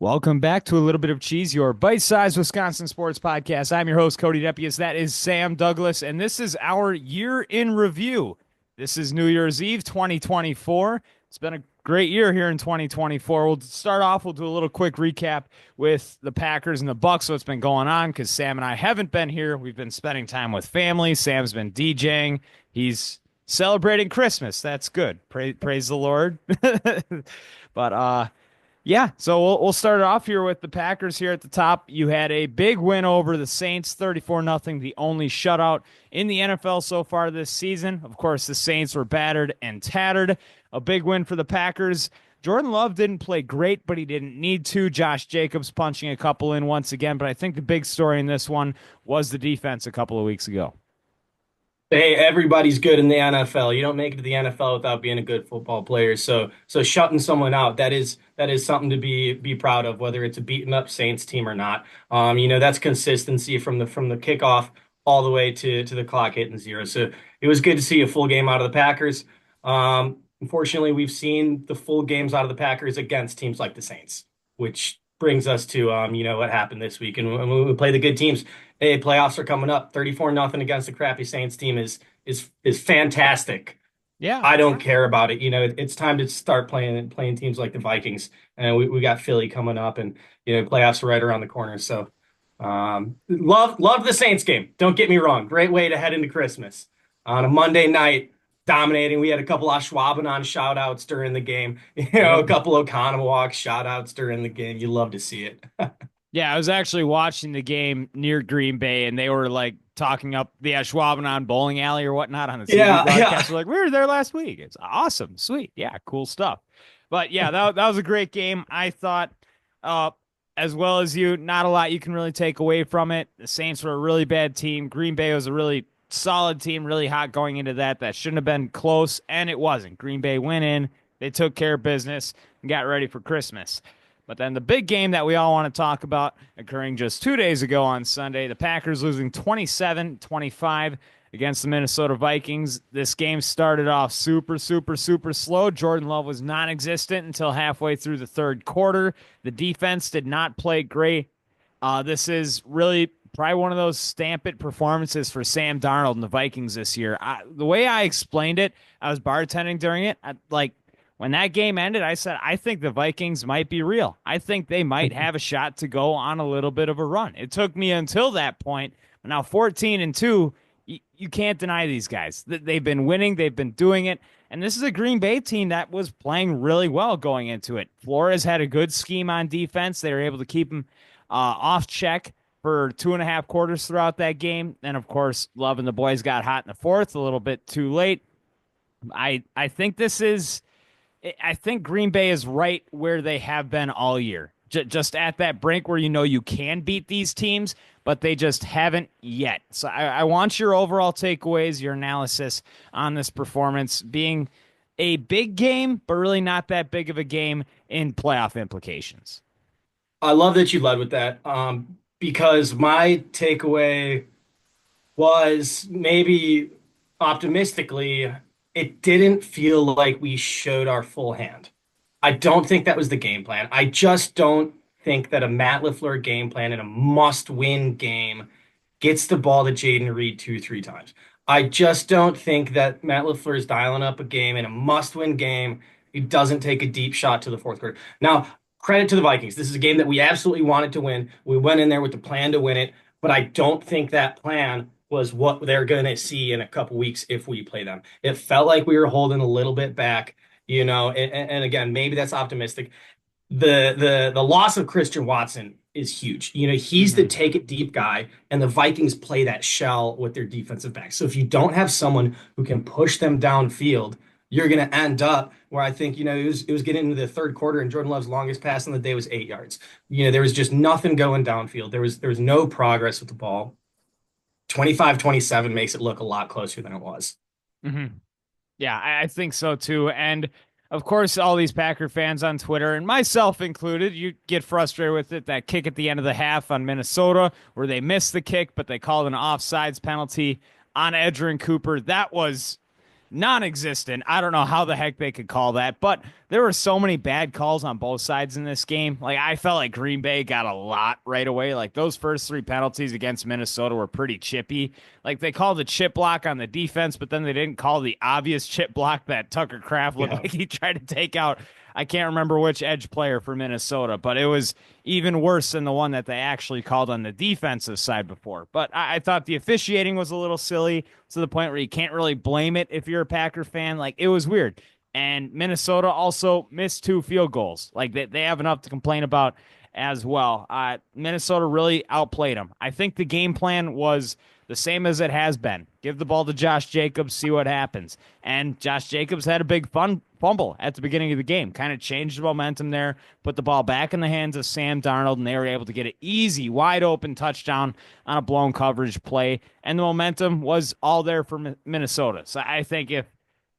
Welcome back to a little bit of cheese, your bite-sized Wisconsin sports podcast. I'm your host, Cody Depuus. That is Sam Douglas, and this is our year in review. This is New Year's Eve 2024. It's been a great year here in 2024. We'll start off, we'll do a little quick recap with the Packers and the Bucks, what's been going on, because Sam and I haven't been here. We've been spending time with family. Sam's been DJing. He's celebrating Christmas. That's good. Praise the Lord. But yeah, so we'll start it off here with the Packers here at the top. You had a big win over the Saints, 34-0, the only shutout in the NFL so far this season. Of course, the Saints were battered and tattered. A big win for the Packers. Jordan Love didn't play great, but he didn't need to. Josh Jacobs punching a couple in once again, but I think the big story in this one was the defense a couple of weeks ago. Hey, everybody's good in the NFL. You don't make it to the NFL without being a good football player. So shutting someone out, that is something to be proud of, whether it's a beaten up Saints team or not. That's consistency from the kickoff all the way to the clock hitting zero. So it was good to see a full game out of the Packers. Unfortunately, we've seen the full games out of the Packers against teams like the Saints, which brings us to what happened this week. And when we play the good teams, hey, playoffs are coming up. 34-0 against the crappy Saints team is fantastic. Yeah. I don't care about it. It's time to start playing teams like the Vikings. And we got Philly coming up, and playoffs are right around the corner. So love the Saints game. Don't get me wrong. Great way to head into Christmas. On a Monday night, dominating. We had a couple of Schwabenon shout outs during the game. A Yep. couple of Walk shout outs during the game. You love to see it. Yeah, I was actually watching the game near Green Bay, and they were like talking up the Ashwaubenon bowling alley or whatnot on the TV Yeah, yeah. broadcast. They're like, we were there last week. It's awesome, sweet, yeah, cool stuff. But yeah, that was a great game. I thought, uh, as well as you, not a lot you can really take away from it. The Saints were a really bad team. Green Bay was a really solid team, really hot going into that. That shouldn't have been close, and it wasn't. Green Bay went in, they took care of business, and got ready for Christmas. But then the big game that we all want to talk about occurring just 2 days ago on Sunday, the Packers losing 27-25 against the Minnesota Vikings. This game started off super, super, super slow. Jordan Love was non-existent until halfway through the third quarter. The defense did not play great. This is really probably one of those stamp it performances for Sam Darnold and the Vikings this year. The way I explained it, I was bartending during it. When that game ended, I said, I think the Vikings might be real. I think they might have a shot to go on a little bit of a run. It took me until that point. But now 14-2, you can't deny these guys. They've been winning. They've been doing it. And this is a Green Bay team that was playing really well going into it. Flores had a good scheme on defense. They were able to keep him off check for 2.5 quarters throughout that game. And, of course, Love and the boys got hot in the fourth, a little bit too late. I think this is – I think Green Bay is right where they have been all year. Just at that brink where you can beat these teams, but they just haven't yet. So I want your overall takeaways, your analysis on this performance being a big game, but really not that big of a game in playoff implications. I love that you led with that. Because my takeaway was maybe optimistically, it didn't feel like we showed our full hand. I don't think that was the game plan. I just don't think that a Matt LaFleur game plan in a must-win game gets the ball to Jaden Reed 2, 3 times. I just don't think that Matt LaFleur is dialing up a game in a must-win game. He doesn't take a deep shot to the fourth quarter. Now, credit to the Vikings. This is a game that we absolutely wanted to win. We went in there with the plan to win it, but I don't think that plan was what they're going to see in a couple weeks if we play them. It felt like we were holding a little bit back, and again, maybe that's optimistic. The loss of Christian Watson is huge. He's the Mm-hmm. take it deep guy, and the Vikings play that shell with their defensive back. So if you don't have someone who can push them downfield, you're going to end up where I think, it was getting into the third quarter, and Jordan Love's longest pass on the day was 8 yards. There was just nothing going downfield. There was no progress with the ball. 25-27 makes it look a lot closer than it was. Mm-hmm. Yeah, I think so too. And of course, all these Packer fans on Twitter, and myself included, you get frustrated with it. That kick at the end of the half on Minnesota, where they missed the kick, but they called an offsides penalty on Edgerrin Cooper. That was non-existent. I don't know how the heck they could call that, but there were so many bad calls on both sides in this game. Like I felt like Green Bay got a lot right away. Like those first three penalties against Minnesota were pretty chippy. Like they called the chip block on the defense, but then they didn't call the obvious chip block that Tucker Kraft looked Yeah. like he tried to take out. I can't remember which edge player for Minnesota, but it was even worse than the one that they actually called on the defensive side before. But I thought the officiating was a little silly to the point where you can't really blame it if you're a Packer fan. Like it was weird. And Minnesota also missed two field goals. Like they have enough to complain about as well. Minnesota really outplayed them. I think the game plan was the same as it has been. Give the ball to Josh Jacobs, see what happens. And Josh Jacobs had a big fumble at the beginning of the game, kind of changed the momentum there, put the ball back in the hands of Sam Darnold, and they were able to get an easy, wide open touchdown on a blown coverage play. And the momentum was all there for Minnesota. So I think if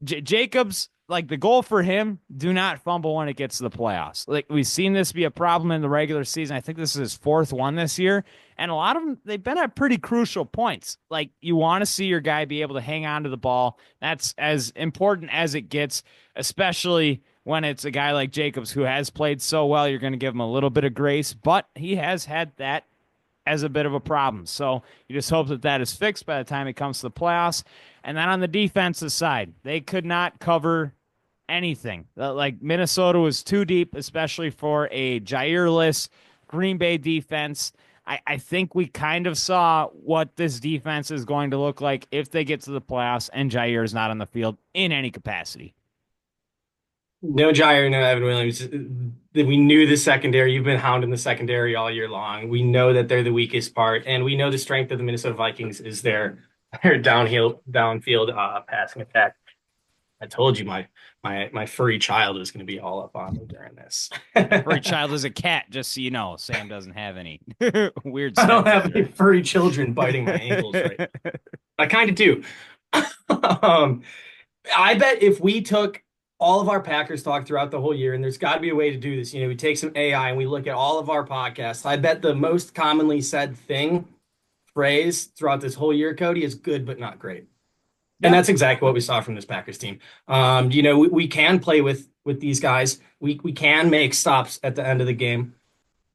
Jacobs, like the goal for him, do not fumble when it gets to the playoffs. Like we've seen this be a problem in the regular season. I think this is his fourth one this year. And a lot of them, they've been at pretty crucial points. Like you want to see your guy be able to hang on to the ball. That's as important as it gets, especially when it's a guy like Jacobs who has played so well. You're going to give him a little bit of grace, but he has had that as a bit of a problem. So you just hope that that is fixed by the time it comes to the playoffs. And then on the defensive side, they could not cover anything. Like Minnesota was too deep, especially for a Jair-less Green Bay defense. I think we kind of saw what this defense is going to look like if they get to the playoffs and Jair is not on the field in any capacity. No Jair, no Evan Williams. We knew the secondary. You've been hounding the secondary all year long. We know that they're the weakest part, and we know the strength of the Minnesota Vikings is their downfield passing attack. I told you my furry child was going to be all up on me during this. Your furry child is a cat, just so you know. Sam doesn't have any weird I don't have any stepchildren. furry children biting my ankles right now. I kind of do. um, I bet if we took all of our Packers talk throughout the whole year, and there's got to be a way to do this, we take some AI and we look at all of our podcasts. I bet the most commonly said phrase throughout this whole year, Cody, is good but not great. And Yeah. that's exactly what we saw from this Packers team. We can play with these guys. We can make stops at the end of the game.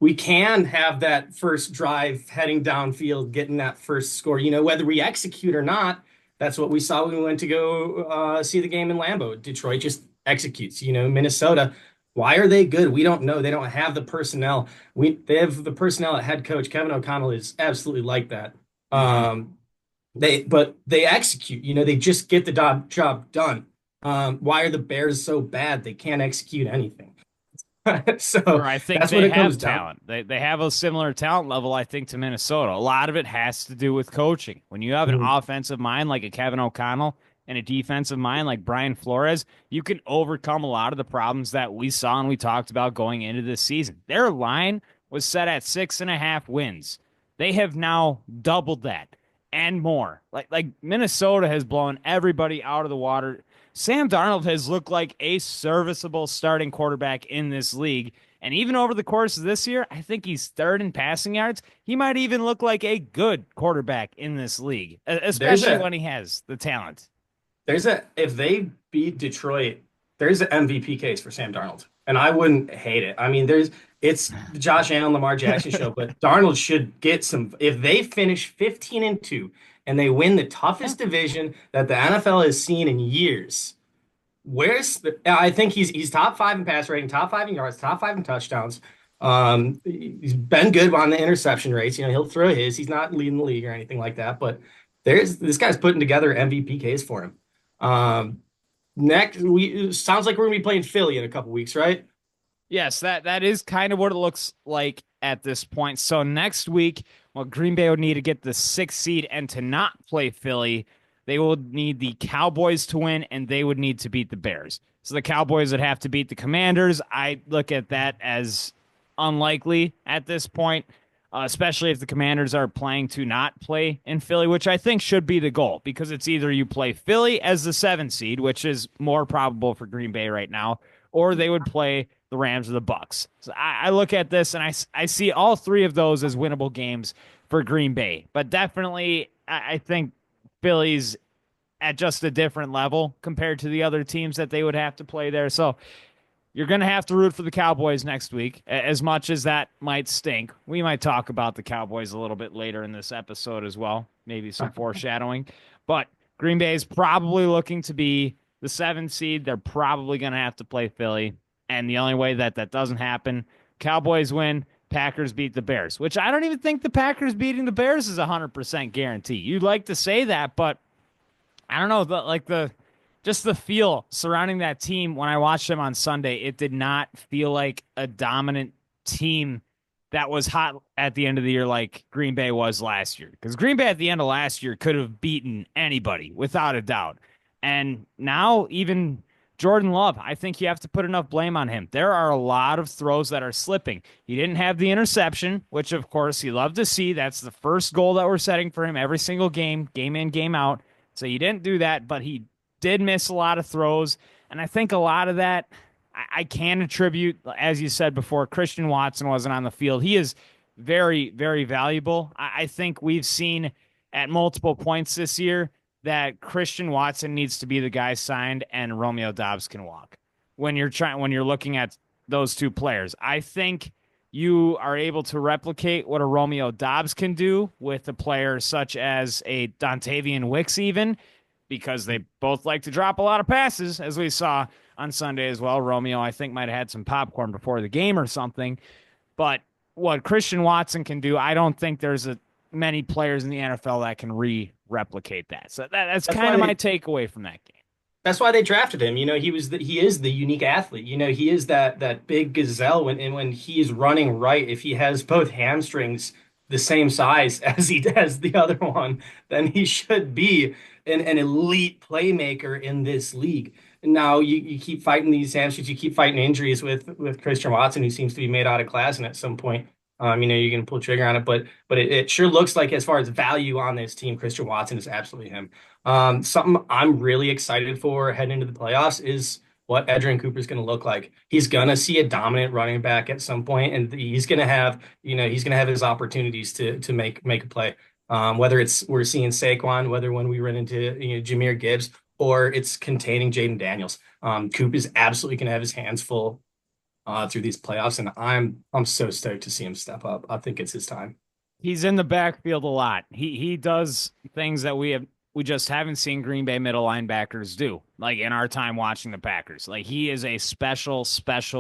We can have that first drive heading downfield, getting that first score. Whether we execute or not, that's what we saw when we went to go see the game in Lambeau. Detroit just executes. Minnesota, why are they good? We don't know. They don't have the personnel. They have the personnel at head coach. Kevin O'Connell is absolutely like that. Mm-hmm. But they execute. They just get the job done. Why are the Bears so bad? They can't execute anything. Where So I think that's what they it comes have down. talent. They have a similar talent level, I think, to Minnesota. A lot of it has to do with coaching. When you have an Mhm. offensive mind like a Kevin O'Connell and a defensive mind like Brian Flores, you can overcome a lot of the problems that we saw and we talked about going into this season. Their line was set at 6.5 wins. They have now doubled that and more. Like Minnesota has blown everybody out of the water. Sam Darnold has looked like a serviceable starting quarterback in this league. And even over the course of this year, I think he's third in passing yards. He might even look like a good quarterback in this league, There's especially a when he has the talent. if they beat Detroit, there's an MVP case for Sam Darnold, and I wouldn't hate it. I mean, it's the Josh Allen Lamar Jackson show, but Darnold should get some. If they finish 15-2 and they win the Yeah. toughest division that the NFL has seen in years, I think he's top five in pass rating, top five in yards, top five in touchdowns. He's been good on the interception rates. He'll throw his. He's not leading the league or anything like that, but there's this guy's putting together MVP case for him. Um, Next, sounds like we're gonna be playing Philly in a couple weeks, right? Yes, that is kind of what it looks like at this point. So next week, well, Green Bay would need to get the sixth seed and to not play Philly, they would need the Cowboys to win, and they would need to beat the Bears. So the Cowboys would have to beat the Commanders. I look at that as unlikely at this point, especially if the Commanders are playing to not play in Philly, which I think should be the goal because it's either you play Philly as the seventh seed, which is more probable for Green Bay right now, or they would play the Rams or the Bucks. So I look at this and I see all three of those as winnable games for Green Bay, but definitely I think Philly's at just a different level compared to the other teams that they would have to play there. So you're going to have to root for the Cowboys next week, as much as that might stink. We might talk about the Cowboys a little bit later in this episode as well, maybe some foreshadowing. But Green Bay is probably looking to be the seventh seed. They're probably going to have to play Philly. And the only way that that doesn't happen, Cowboys win, Packers beat the Bears, which I don't even think the Packers beating the Bears is a 100% guarantee. You'd like to say that, but I don't know, the just the feel surrounding that team when I watched them on Sunday, it did not feel like a dominant team that was hot at the end of the year like Green Bay was last year. Because Green Bay at the end of last year could have beaten anybody without a doubt. And now even Jordan Love, I think you have to put enough blame on him. There are a lot of throws that are slipping. He didn't have the interception, which of course he loved to see. That's the first goal that we're setting for him every single game, game in, game out. So you didn't do that, but he did miss a lot of throws. And I think a lot of that I can attribute, as you said before, Christian Watson wasn't on the field. He is very, very valuable. I think we've seen at multiple points this year that Christian Watson needs to be the guy signed and Romeo Doubs can walk. When you're looking at those two players, I think you are able to replicate what a Romeo Doubs can do with a player such as a Dontavian Wicks, even because they both like to drop a lot of passes, as we saw on Sunday as well. Romeo, I think, might have had some popcorn before the game or something. But what Christian Watson can do, I don't think there's many players in the NFL that can replicate that. So that's That's kind why of my they takeaway from that game. That's why they drafted him. He is the unique athlete. He is that big gazelle when he is running right, if he has both hamstrings the same size as he does the other one, then he should be an elite playmaker in this league. Now you keep fighting these hamstrings, you keep fighting injuries with Christian Watson, who seems to be made out of glass, and at some point, you can pull trigger on it, but it sure looks like as far as value on this team, Christian Watson is absolutely him. Something I'm really excited for heading into the playoffs is what Edgerrin Cooper's going to look like. He's going to see a dominant running back at some point, and he's going to have his opportunities to make a play. Whether it's we're seeing Saquon, whether when we run into Jahmyr Gibbs, or it's containing Jaden Daniels. Coop is absolutely going to have his hands full through these playoffs, and I'm so stoked to see him step up. I think it's his time. He's in the backfield a lot. He does things that we just haven't seen Green Bay middle linebackers do, like in our time watching the Packers. Like he is a special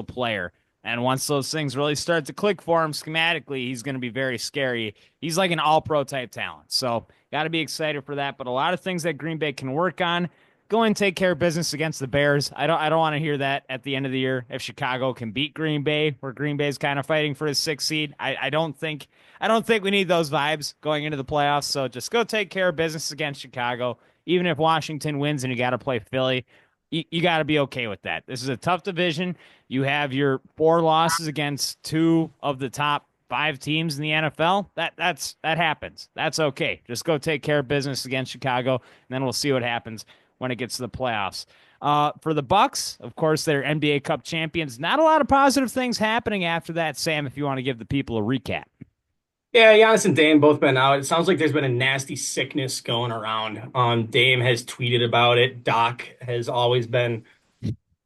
player. And once those things really start to click for him schematically, he's going to be very scary. He's like an all-pro type talent. So got to be excited for that. But a lot of things that Green Bay can work on. Go and take care of business against the Bears. I don't want to hear that at the end of the year. If Chicago can beat Green Bay, where Green Bay's kind of fighting for his sixth seed, I don't think we need those vibes going into the playoffs. So just go take care of business against Chicago. Even if Washington wins and you got to play Philly, you got to be okay with that. This is a tough division. You have your 4 losses against 2 of the top 5 teams in the NFL. That happens. That's okay. Just go take care of business against Chicago, and then we'll see what happens when it gets to the playoffs. For the Bucks, of course, they're NBA Cup champions. Not a lot of positive things happening after that. Sam, if you want to give the people a recap. Yeah, Giannis and Dame both been out. It sounds like there's been a nasty sickness going around. Dame has tweeted about it. Doc has always been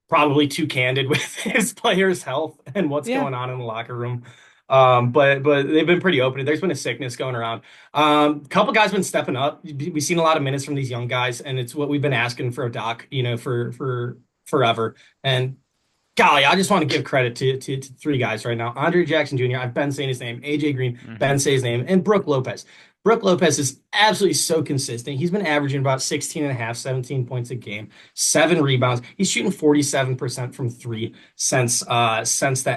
probably too candid with his players' health and what's Yeah, going on in the locker room. But they've been pretty open. There's been a sickness going around. A couple guys been stepping up. We've seen a lot of minutes from these young guys, and it's what we've been asking for a Doc, for forever. And golly, I just want to give credit to 3 guys right now. Andre Jackson Jr., I've been saying his name. AJ Green, hmm Ben saying his name. And Brooke Lopez. Brooke Lopez is absolutely so consistent. He's been averaging about 16 and a half, 17 points a game, 7 rebounds. He's shooting 47% from 3 since that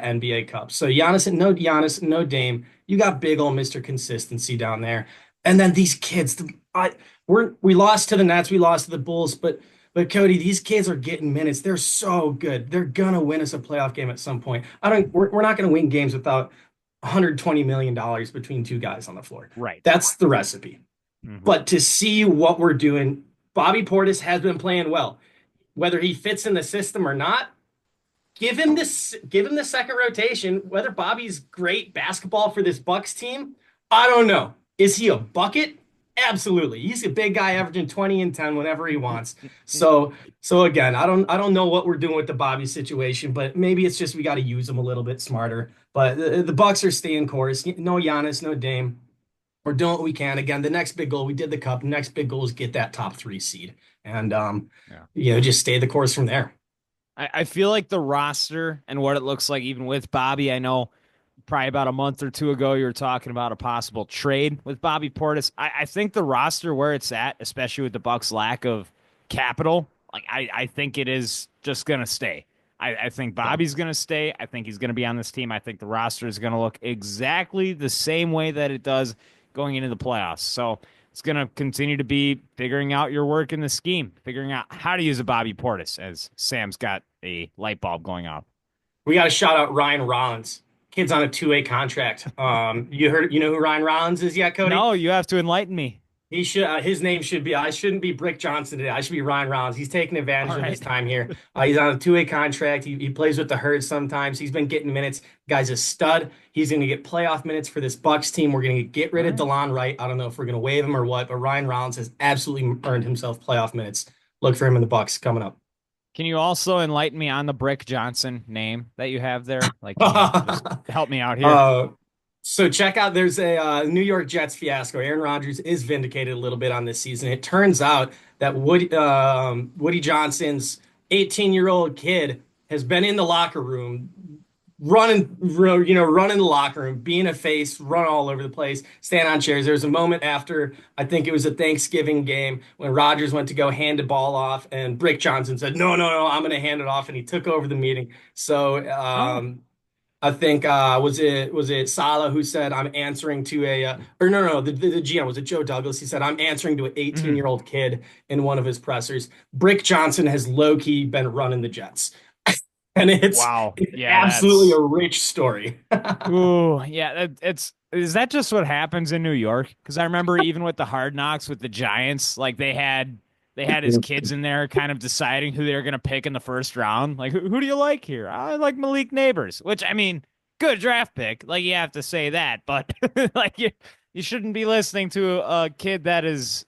NBA Cup. So Giannis, no Dame. You got big old Mr. Consistency down there. And then these kids, we lost to the Nets, we lost to the Bulls, but Cody, these kids are getting minutes. They're so good. They're gonna win us a playoff game at some point. We're not gonna win games without $120 million between 2 guys on the floor. right. That's the recipe. hmm But to see what we're doing, Bobby Portis has been playing well. Whether he fits in the system or not, give him the second rotation. Whether Bobby's great basketball for this Bucks team, I don't know. Is he a bucket? Absolutely. He's a big guy averaging 20 and 10 whenever he wants. So again, I don't know what we're doing with the Bobby situation, but maybe it's just we got to use him a little bit smarter. But the Bucks are staying course. No Giannis, no Dame. We're doing what we can. Again, the next big goal, we did the cup. The next big goal is get that top three seed and Yeah. just stay the course from there. I feel like the roster and what it looks like, even with Bobby, I know probably about a month or two ago, you were talking about a possible trade with Bobby Portis. I think the roster where it's at, especially with the Bucks' lack of capital, like I think it is just gonna stay. I think Yeah. Bobby's gonna stay. I think he's gonna be on this team. I think the roster is gonna look exactly the same way that it does going into the playoffs. So it's gonna continue to be figuring out your work in the scheme, figuring out how to use a Bobby Portis as Sam's got a light bulb going off. We got to shout out Ryan Rollins. Kid's on a two-way contract. You know who Ryan Rollins is yet, Cody? No, you have to enlighten me. He should his name should be I shouldn't be Brick Johnson today. I should be Ryan Rollins. He's taking All advantage of his right. time here. He's on a two-way contract. He plays with the herd sometimes. He's been getting minutes. Guy's a stud. He's going to get playoff minutes for this Bucks team. We're going to get All rid of right. DeLon Wright. I don't know if we're going to waive him or what, but Ryan Rollins has absolutely earned himself playoff minutes. Look for him in the Bucks coming up. Can you also enlighten me on the Brick Johnson name that you have there? Like, can you just help me out here? Uh, so check out, there's a New York Jets fiasco. Aaron Rodgers is vindicated a little bit on this season. It turns out that Woody Johnson's 18-year-old kid has been in the locker room, running the locker room, being a face, run all over the place, stand on chairs. There was a moment after, I think it was a Thanksgiving game, when Rodgers went to go hand the ball off, and Brick Johnson said, "No, no, no, I'm going to hand it off," and he took over the meeting. So, Oh, I think was it Salah who said I'm answering to a or no, the GM, was it Joe Douglas? He said I'm answering to an mhm. 18-year-old kid in one of his pressers. Brick Johnson has low-key been running the Jets. And Wow. it's Yeah, absolutely a that's. rich story. Ooh, yeah. It's is that just what happens in New York? Because I remember even with the Hard Knocks with the Giants, like they had his kids in there, kind of deciding who they were gonna pick in the first round. Like, who do you like here? I like Malik Neighbors, which I mean, good draft pick. Like you have to say that, but like you shouldn't be listening to a kid that is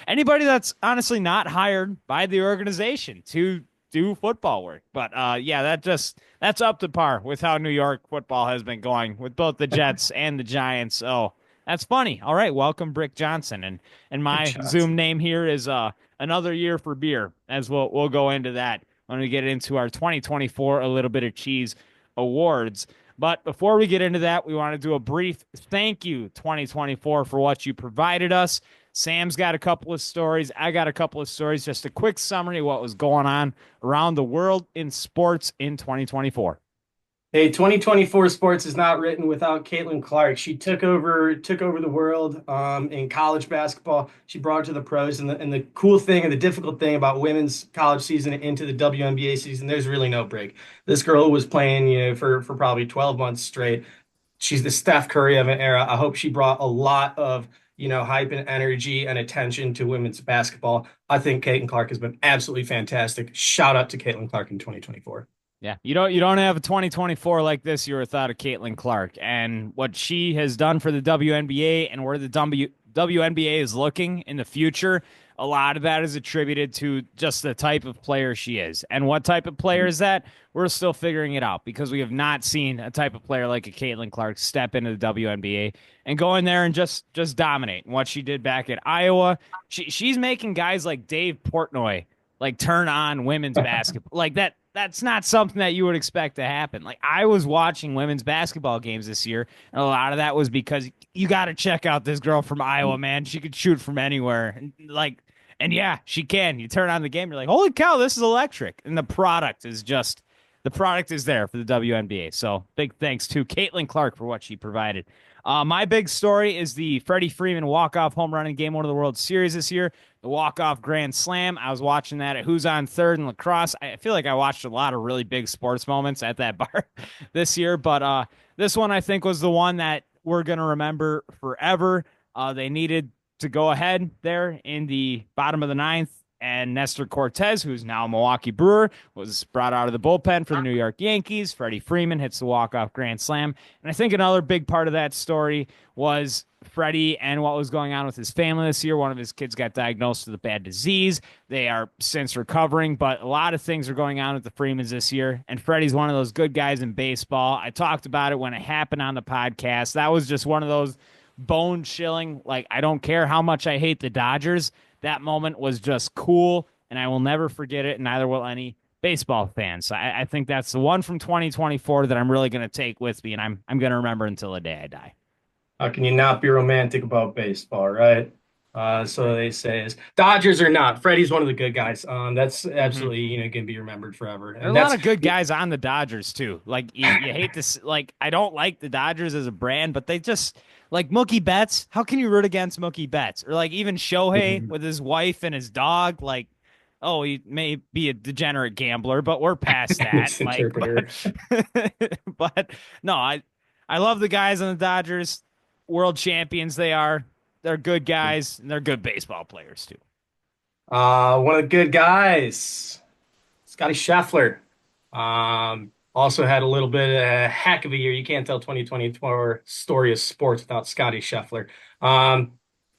anybody that's honestly not hired by the organization to do football work. But yeah, that's up to par with how New York football has been going with both the Jets and the Giants. Oh, that's funny. All right, welcome Brick Johnson, and Brick my Zoom Johnson. name here is another year for beer. As we'll go into that when we get into our 2024 a little bit of cheese awards. But before we get into that, we want to do a brief thank you 2024 for what you provided us. Sam's got a couple of stories. I got a couple of stories. Just a quick summary of what was going on around the world in sports in 2024. Hey, 2024 sports is not written without Caitlin Clark. She took over the world in college basketball. She brought it to the pros, and the cool thing and the difficult thing about women's college season into the WNBA season, there's really no break. This girl was playing, for probably 12 months straight. She's the Steph Curry of an era. I hope she brought a lot of, hype and energy and attention to women's basketball. I think Caitlin Clark has been absolutely fantastic. Shout out to Caitlin Clark in 2024. Yeah, you don't have a 2024 like this year without a Caitlin Clark, and what she has done for the WNBA and where the WNBA is looking in the future. A lot of that is attributed to just the type of player she is, and what type of player is that? We're still figuring it out because we have not seen a type of player like a Caitlin Clark step into the WNBA and go in there and just dominate. And what she did back at Iowa, she's making guys like Dave Portnoy like turn on women's basketball like that. That's not something that you would expect to happen. Like I was watching women's basketball games this year, and a lot of that was because you got to check out this girl from Iowa, man. She could shoot from anywhere, and yeah, she can. You turn on the game, you're like, holy cow, this is electric, and the product is there for the WNBA. So big thanks to Caitlin Clark for what she provided. My big story is the Freddie Freeman walk-off home run in Game 1 of the World Series this year, the walk-off grand slam. I was watching that at Who's on Third in lacrosse. I feel like I watched a lot of really big sports moments at that bar this year, but this one I think was the one that we're going to remember forever. They needed to go ahead there in the bottom of the ninth. And Nestor Cortez, who's now a Milwaukee Brewer, was brought out of the bullpen for the New York Yankees. Freddie Freeman hits the walk-off grand slam. And I think another big part of that story was Freddie and what was going on with his family this year. One of his kids got diagnosed with a bad disease. They are since recovering, but a lot of things are going on with the Freemans this year. And Freddie's one of those good guys in baseball. I talked about it when it happened on the podcast. That was just one of those bone chilling, like, I don't care how much I hate the Dodgers. That moment was just cool, and I will never forget it, and neither will any baseball fans. So I think that's the one from 2024 that I'm really going to take with me, and I'm going to remember until the day I die. How can you not be romantic about baseball, right? So they say is Dodgers or not. Freddie's one of the good guys. That's Mm-hmm. absolutely, going to be remembered forever. There are And a lot that's of good guys on the Dodgers too. Like you hate this. Like I don't like the Dodgers as a brand, but they just like Mookie Betts. How can you root against Mookie Betts? Or like even Shohei with his wife and his dog. Like, oh, he may be a degenerate gambler, but we're past that. Like, misinterpreter. but no, I love the guys on the Dodgers. World champions they are. They're good guys and they're good baseball players too. One of the good guys, Scotty Scheffler. Also had a little bit of a heck of a year. You can't tell 2024 story of sports without Scotty Scheffler. Um,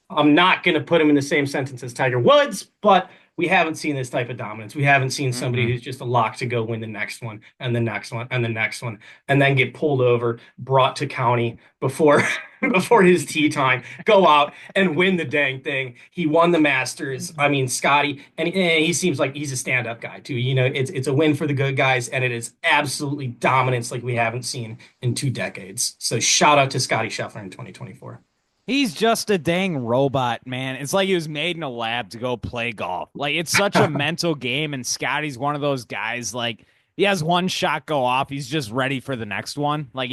I'm not going to put him in the same sentence as Tiger Woods, but we haven't seen this type of dominance. We haven't seen somebody Mm-mm. who's just a lock to go win the next one and the next one and the next one, and then get pulled over, brought to county before before his tee time, go out and win the dang thing. He won the Masters. I mean, Scotty, and he seems like he's a stand-up guy too. It's a win for the good guys, and it is absolutely dominance like we haven't seen in 2 decades. So shout out to Scotty Scheffler in 2024. He's just a dang robot, man. It's like he was made in a lab to go play golf. Like it's such a mental game, and Scotty's one of those guys. Like he has one shot go off, he's just ready for the next one. Like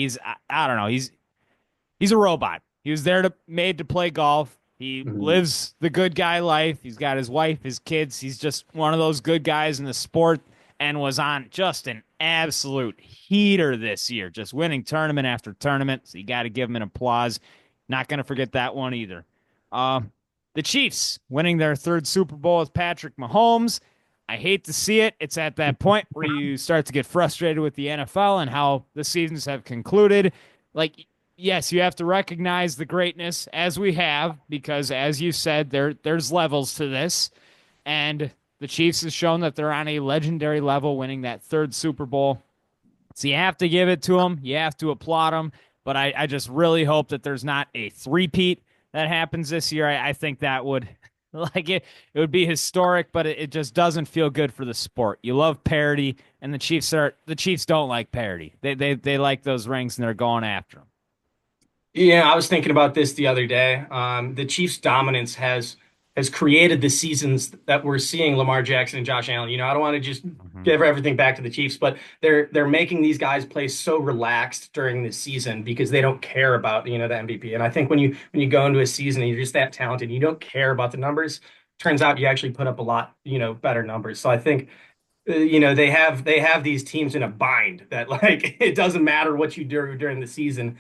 I don't know, he's a robot. He was there to made to play golf. He Mhm. lives the good guy life. He's got his wife, his kids. He's just one of those good guys in the sport, and was on just an absolute heater this year, just winning tournament after tournament. So you got to give him an applause. Not going to forget that one either. Uh, the Chiefs winning their third Super Bowl with Patrick Mahomes. I hate to see it. It's at that point where you start to get frustrated with the NFL and how the seasons have concluded. Like, yes, you have to recognize the greatness as we have, because as you said, there's levels to this. And the Chiefs has shown that they're on a legendary level, winning that third Super Bowl. So you have to give it to them. You have to applaud them. But I just really hope that there's not a three-peat that happens this year. I think that would like it would be historic, but it just doesn't feel good for the sport. You love parity, and the Chiefs don't like parity. They like those rings and they're going after them. Yeah, I was thinking about this the other day. The Chiefs' dominance has created the seasons that we're seeing Lamar Jackson and Josh Allen. I don't want to just Mm-hmm. give everything back to the Chiefs, but they're making these guys play so relaxed during the season because they don't care about, the MVP. And I think when you go into a season and you're just that talented, you don't care about the numbers. Turns out you actually put up a lot, better numbers. So I think they have these teams in a bind that like it doesn't matter what you do during the season,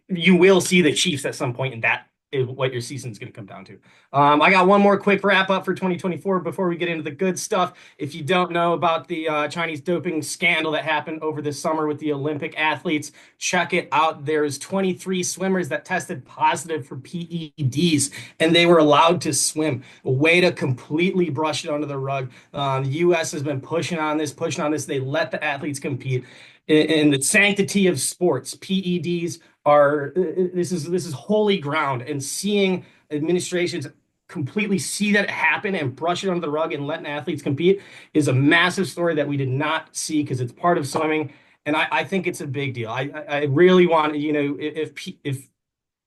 you will see the Chiefs at some point, and that is what your season's going to come down to. I got one more quick wrap up for 2024 before we get into the good stuff. If you don't know about the Chinese doping scandal that happened over the summer with the Olympic athletes, check it out. There's 23 swimmers that tested positive for PEDs, and they were allowed to swim. A way to completely brush it under the rug. The U.S. has been pushing on this, pushing on this. They let the athletes compete in the sanctity of sports. PEDs are this is holy ground, and seeing administrations completely see that happen and brush it under the rug and letting athletes compete is a massive story that we did not see because it's part of swimming, and I think it's a big deal. I really want, if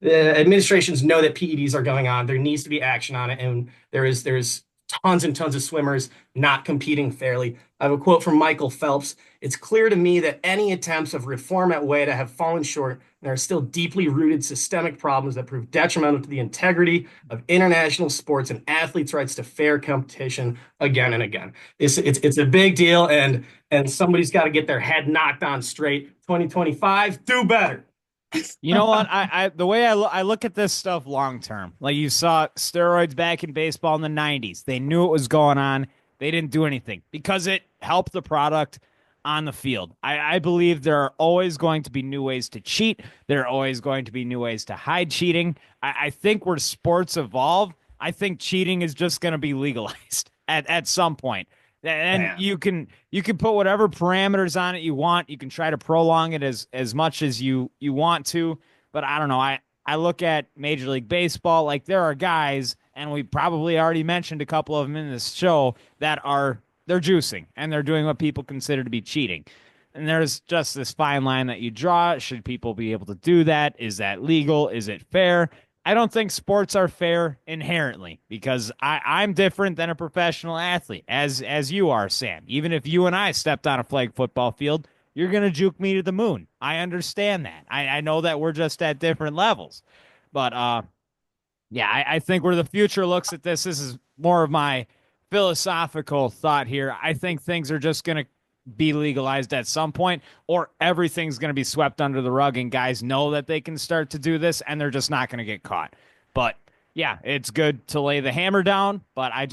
administrations know that PEDs are going on, there needs to be action on it, and there's tons and tons of swimmers not competing fairly. I have a quote from Michael Phelps. It's clear to me that any attempts of reform at WADA have fallen short, and there are still deeply rooted systemic problems that prove detrimental to the integrity of international sports and athletes' rights to fair competition again and again. It's a big deal, and somebody's got to get their head knocked on straight. 2025, do better. You know what? I the way I look at this stuff long term, like you saw steroids back in baseball in the 90s. They knew it was going on. They didn't do anything because it helped the product on the field. I believe there are always going to be new ways to cheat. There are always going to be new ways to hide cheating. I think where sports evolve, I think cheating is just going to be legalized at some point. And Man. you can put whatever parameters on it you want. You can try to prolong it as much as you want to. But I don't know. I look at Major League Baseball, like there are guys, and we probably already mentioned a couple of them in this show that are they're juicing and they're doing what people consider to be cheating. And there's just this fine line that you draw. Should people be able to do that? Is that legal? Is it fair? I don't think sports are fair inherently because I'm different than a professional athlete, as you are, Sam. Even if you and I stepped on a flag football field, you're gonna juke me to the moon. I understand that. I know that we're just at different levels. But yeah, I think where the future looks at this is more of my philosophical thought here. I think things are just gonna be legalized at some point, or everything's going to be swept under the rug, and guys know that they can start to do this, and they're just not going to get caught. But yeah, it's good to lay the hammer down, but I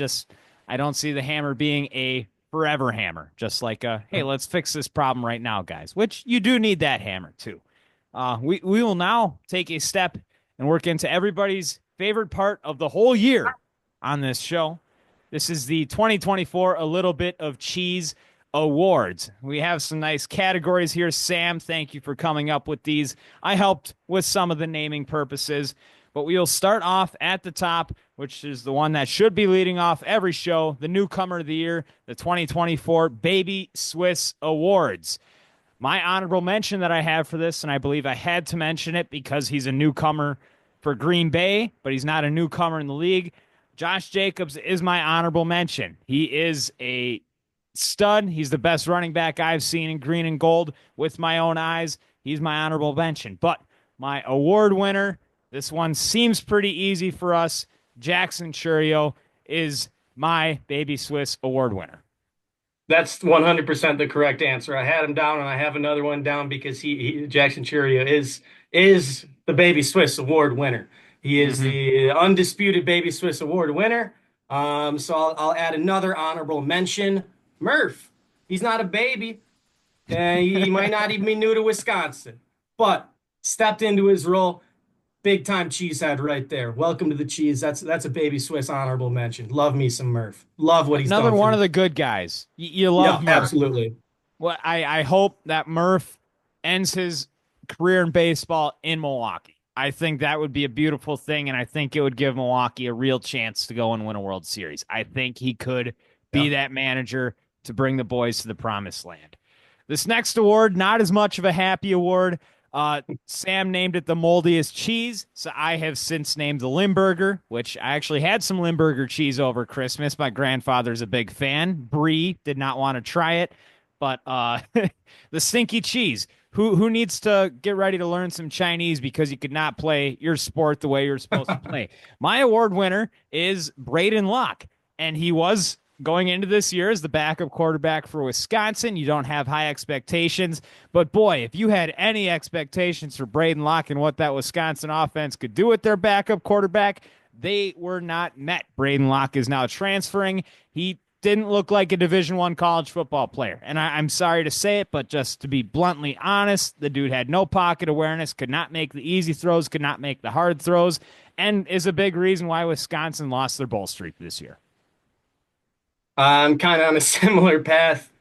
don't see the hammer being a forever hammer. Just like hey, let's fix this problem right now, guys. Which you do need that hammer too. We will now take a step and work into everybody's favorite part of the whole year on this show. This is the 2024 A Little Bit of Cheese Awards. We have some nice categories here. Sam, thank you for coming up with these. I helped with some of the naming purposes, but we'll start off at the top, which is the one that should be leading off every show, the newcomer of the year, the 2024 Baby Swiss Awards. My honorable mention that I have for this, and I believe I had to mention it because he's a newcomer for Green Bay, but he's not a newcomer in the league. Josh Jacobs is my honorable mention. He is a stud. He's the best running back I've seen in green and gold with my own eyes. He's my honorable mention. But my award winner, this one seems pretty easy for us. Jackson Churio is my Baby Swiss award winner. That's 100% the correct answer. I had him down, and I have another one down because he Jackson Churio is the Baby Swiss Award winner. He is Mm-hmm. the undisputed Baby Swiss Award winner. So I'll add another honorable mention. Murph. He's not a baby, and he might not even be new to Wisconsin, but stepped into his role. Big time cheesehead right there. Welcome to the cheese. That's a Baby Swiss honorable mention. Love me some Murph. Love what he's Another done for one of me. the good guys. You love Yeah, Murph. absolutely. Well, I hope that Murph ends his career in baseball in Milwaukee. I think that would be a beautiful thing, and I think it would give Milwaukee a real chance to go and win a World Series. I think he could be Yeah. that manager to bring the boys to the promised land. This next award, not as much of a happy award. Sam named it the moldiest cheese, so I have since named the Limburger, which I actually had some Limburger cheese over Christmas. My grandfather's a big fan. Bree did not want to try it, but the stinky cheese. Who needs to get ready to learn some Chinese because you could not play your sport the way you're supposed to play? My award winner is Braden Locke, and he was going into this year as the backup quarterback for Wisconsin. You don't have high expectations, but boy, if you had any expectations for Braden Locke and what that Wisconsin offense could do with their backup quarterback, they were not met. Braden Locke is now transferring. He didn't look like a Division I college football player. And I'm sorry to say it, but just to be bluntly honest, the dude had no pocket awareness, could not make the easy throws, could not make the hard throws, and is a big reason why Wisconsin lost their bowl streak this year. I'm kind of on a similar path.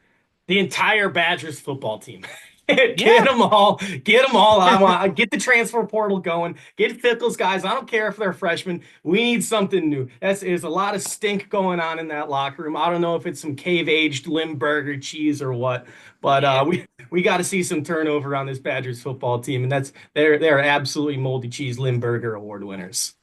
The entire Badgers football team. Get Yeah. them all. Get them all. I want get the transfer portal going. Get Fickle's guys. I don't care if they're freshmen. We need something new. There's a lot of stink going on in that locker room. I don't know if it's some cave-aged Limburger cheese or what, but Yeah. we got to see some turnover on this Badgers football team, and they're absolutely moldy cheese Limburger award winners.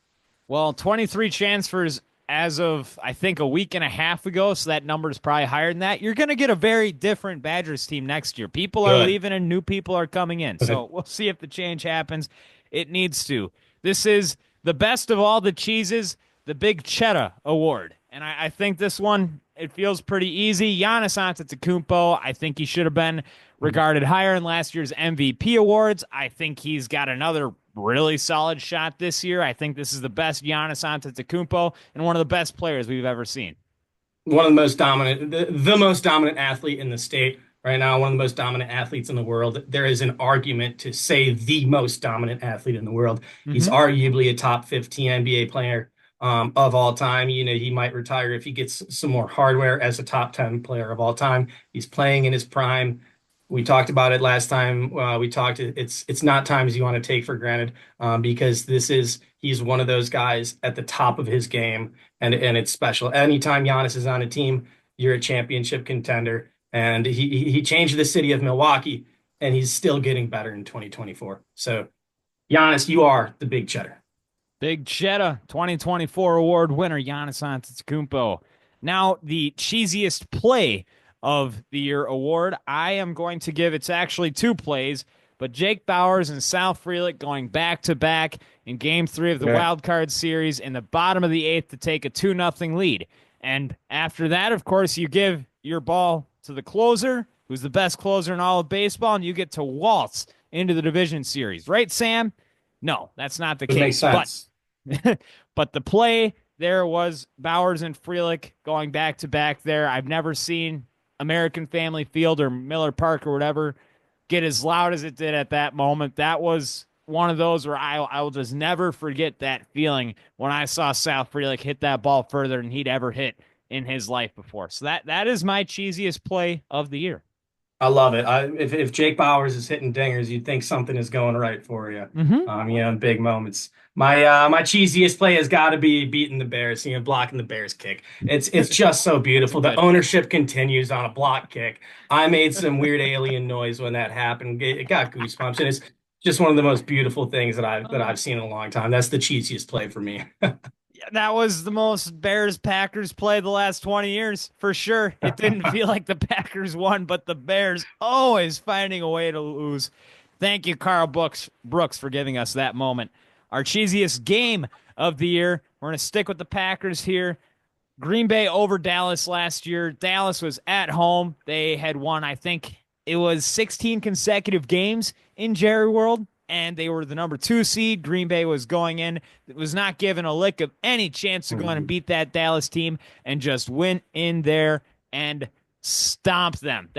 Well, 23 transfers as of, I think, a week and a half ago, so that number is probably higher than that. You're going to get a very different Badgers team next year. People are Good. leaving and new people are coming in. So we'll see if the change happens. It needs to. This is the best of all the cheeses, the Big Cheddar Award. And I think this one, it feels pretty easy. Giannis Antetokounmpo, I think he should have been regarded higher in last year's MVP awards. I think he's got another really solid shot this year. I think this is the best Giannis Antetokounmpo and one of the best players we've ever seen. One of the most dominant, the most dominant athlete in the state right now, one of the most dominant athletes in the world. There is an argument to say the most dominant athlete in the world. He's Mm-hmm. arguably a top 15 NBA player of all time. You know, he might retire if he gets some more hardware as a top 10 player of all time. He's playing in his prime. We talked about it last time. We talked. It's not times you want to take for granted because he's one of those guys at the top of his game, and it's special. Anytime Giannis is on a team, you're a championship contender, and he changed the city of Milwaukee, and he's still getting better in 2024. So, Giannis, you are the big cheddar. Big Cheddar 2024 award winner Giannis Antetokounmpo. Now the cheesiest play of the year award. I am going to give it's actually two plays, but Jake Bowers and Sal Frelick going back to back in game 3 of the Yeah. wild card series in the bottom of the 8th to take a 2-0 lead. And after that, of course, you give your ball to the closer, who's the best closer in all of baseball, and you get to waltz into the division series. Right, Sam? No, that's not the It makes case. But sense. but the play there was Bowers and Frelick going back to back there. I've never seen American Family Field or Miller Park or whatever get as loud as it did at that moment. That was one of those where I will just never forget that feeling when I saw Sal Frelick hit that ball further than he'd ever hit in his life before. So that is my cheesiest play of the year. I love it. If Jake Bowers is hitting dingers, you'd think something is going right for you. Mm-hmm. In big moments. My cheesiest play has got to be beating the Bears, blocking the Bears kick. It's just so That's a beautiful. The good. ownership continues on a block kick. I made some weird alien noise when that happened. It got goosebumps, and it's just one of the most beautiful things that I've seen in a long time. That's the cheesiest play for me. That was the most Bears Packers play the last 20 years for sure. It didn't feel like the Packers won, but the Bears always finding a way to lose. Thank you, Carl Brooks, for giving us that moment. Our cheesiest game of the year. We're going to stick with the Packers here. Green Bay over Dallas last year. Dallas was at home. They had won, I think it was 16 consecutive games in Jerry World, and they were the number 2 seed. Green Bay was going in. It was not given a lick of any chance to go in and beat that Dallas team and just went in there and stomped them.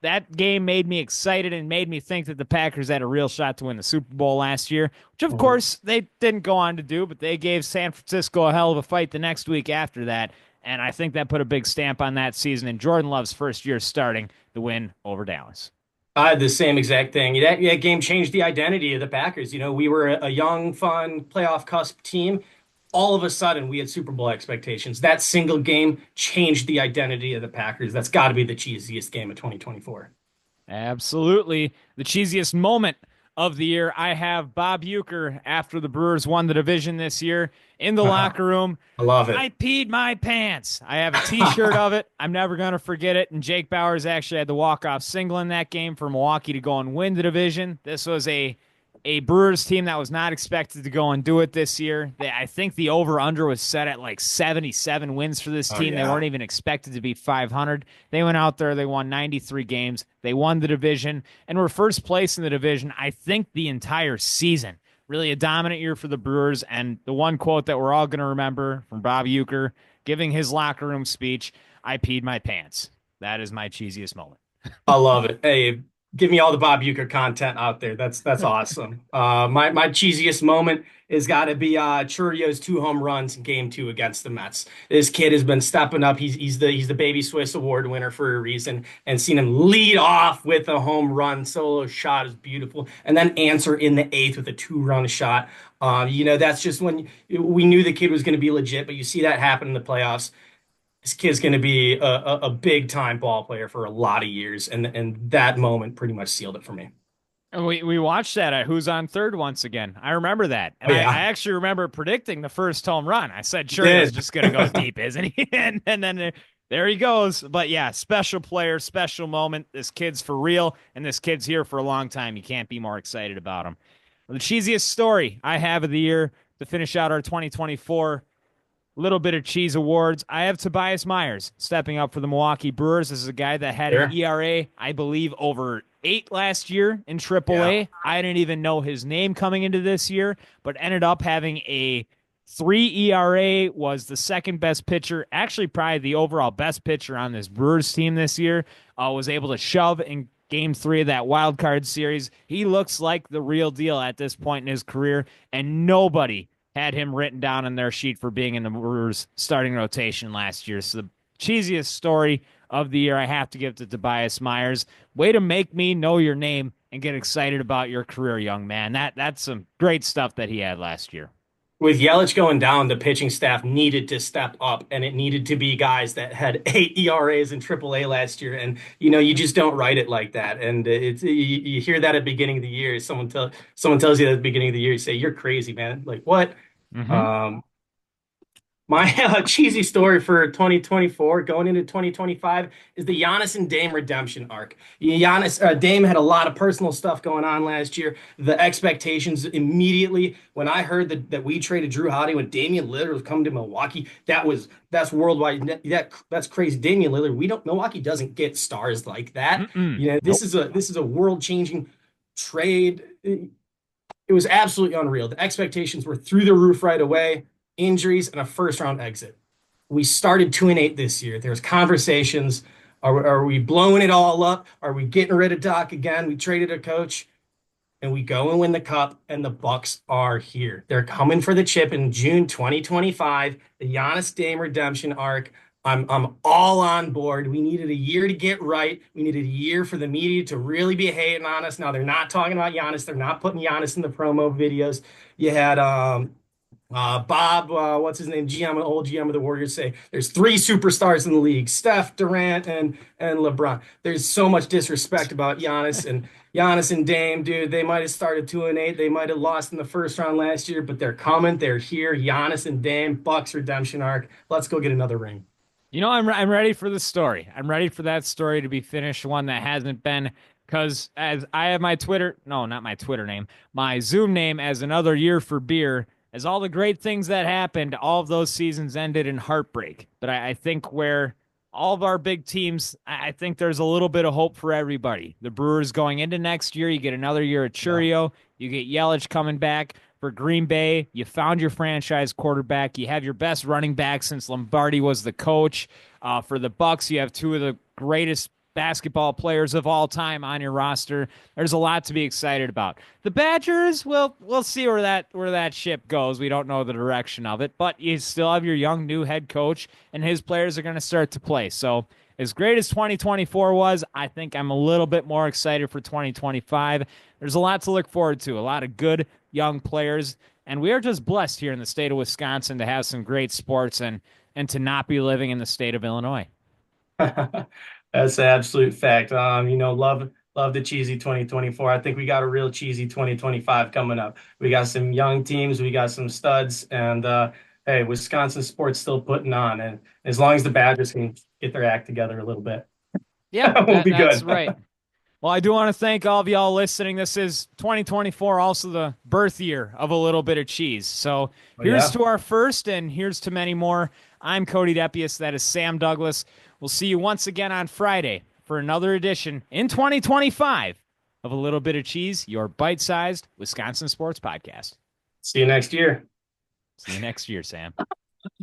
That game made me excited and made me think that the Packers had a real shot to win the Super Bowl last year, which of course they didn't go on to do, but they gave San Francisco a hell of a fight the next week after that. And I think that put a big stamp on that season and Jordan Love's first year starting the win over Dallas. I had the same exact thing. That game changed the identity of the Packers. We were a young, fun, playoff cusp team. All of a sudden, we had Super Bowl expectations. That single game changed the identity of the Packers. That's got to be the cheesiest game of 2024. Absolutely. The cheesiest moment of the year, I have Bob Uecker after the Brewers won the division this year in the locker room. I love it. I peed my pants. I have a T-shirt of it. I'm never going to forget it. And Jake Bowers actually had the walk-off single in that game for Milwaukee to go and win the division. This was a Brewers team that was not expected to go and do it this year. I think the over-under was set at like 77 wins for this Oh, team. They yeah. weren't even expected to be 500. They went out there. They won 93 games. They won the division and were first place in the division, I think, the entire season. Really a dominant year for the Brewers. And the one quote that we're all going to remember from Bob Uecker giving his locker room speech, I peed my pants. That is my cheesiest moment. I love it. Hey, give me all the Bob Uecker content out there. That's awesome. My cheesiest moment has got to be Churrio's 2 home runs in Game 2 against the Mets. This kid has been stepping up. He's the Baby Swiss Award winner for a reason, and seeing him lead off with a home run solo shot is beautiful, and then answer in the 8th with a 2-run shot. That's just when we knew the kid was going to be legit, but you see that happen in the playoffs. This kid's going to be a big time ball player for a lot of years, and that moment pretty much sealed it for me. And we watched that at Who's on Third once again. I remember that. And Oh I yeah, actually remember predicting the first home run. I said, you sure, he was did. just going to go deep, isn't he? And then there he goes. But yeah, special player, special moment. This kid's for real, and this kid's here for a long time. You can't be more excited about him. Well, the cheesiest story I have of the year to finish out our 2024 little bit of cheese awards. I have Tobias Myers stepping up for the Milwaukee Brewers. This is a guy that had an Sure. ERA, I believe, over 8 last year in Yeah. AAA. I didn't even know his name coming into this year, but ended up having a 3 ERA, was the second best pitcher, actually probably the overall best pitcher on this Brewers team this year. Was able to shove in game 3 of that wild card series. He looks like the real deal at this point in his career, and nobody had him written down on their sheet for being in the Brewers starting rotation last year. So the cheesiest story of the year I have to give to Tobias Myers. Way to make me know your name and get excited about your career, young man. That's some great stuff that he had last year. With Yelich going down, the pitching staff needed to step up, and it needed to be guys that had 8 ERAs in AAA last year. And you just don't write it like that. And you hear that at the beginning of the year. Someone tells you that at the beginning of the year, you say, "You're crazy, man." Like what? Mm-hmm. Um, my cheesy story for 2024 going into 2025 is the Giannis and Dame redemption arc. Dame had a lot of personal stuff going on last year. The expectations immediately when I heard that we traded Drew Holiday when Damian Lillard was coming to Milwaukee, that's worldwide. That's crazy. Damian Lillard, we don't Milwaukee doesn't get stars like that. Mm-mm. This Nope. is a world changing trade. It was absolutely unreal. The expectations were through the roof right away. Injuries and a first round exit. We started 2-8 this year. There's conversations. Are we blowing it all up? Are we getting rid of Doc again? We traded a coach and we go and win the cup, and the Bucks are here. They're coming for the chip in June 2025, the Giannis Dame redemption arc. I'm all on board. We needed a year to get right. We needed a year for the media to really be hating on us. Now they're not talking about Giannis. They're not putting Giannis in the promo videos. You had Bob, what's his name? GM, old GM of the Warriors say there's three superstars in the league: Steph, Durant, and LeBron. There's so much disrespect about Giannis and Dame, dude. They might have started 2-8. They might have lost in the first round last year, but they're coming. They're here. Giannis and Dame, Bucks redemption arc. Let's go get another ring. I'm ready for the story. I'm ready for that story to be finished, one that hasn't been. Because as I have my Twitter, no, not my Twitter name, my Zoom name as another year for beer, as all the great things that happened, all of those seasons ended in heartbreak. But I think where all of our big teams, I think there's a little bit of hope for everybody. The Brewers going into next year, you get another year at Yeah. Churio, you get Yelich coming back. For Green Bay, you found your franchise quarterback. You have your best running back since Lombardi was the coach. For the Bucks, you have two of the greatest basketball players of all time on your roster. There's a lot to be excited about. The Badgers, we'll see where that ship goes. We don't know the direction of it, but you still have your young new head coach, and his players are going to start to play. So as great as 2024 was, I think I'm a little bit more excited for 2025. There's a lot to look forward to, a lot of good young players, and we are just blessed here in the state of Wisconsin to have some great sports and to not be living in the state of Illinois. That's an absolute fact. Love the cheesy 2024. I think we got a real cheesy 2025 coming up. We got some young teams, we got some studs, and hey, Wisconsin sports still putting on. And as long as the Badgers can get their act together a little bit, Yeah, we'll be that's good. right. Well, I do want to thank all of y'all listening. This is 2024, also the birth year of a little bit of cheese. So Oh here's yeah. to our first, and here's to many more. I'm Cody Depius. That is Sam Douglas. We'll see you once again on Friday for another edition in 2025 of A Little Bit of Cheese, your bite sized Wisconsin sports podcast. See you next year. See you next year, Sam.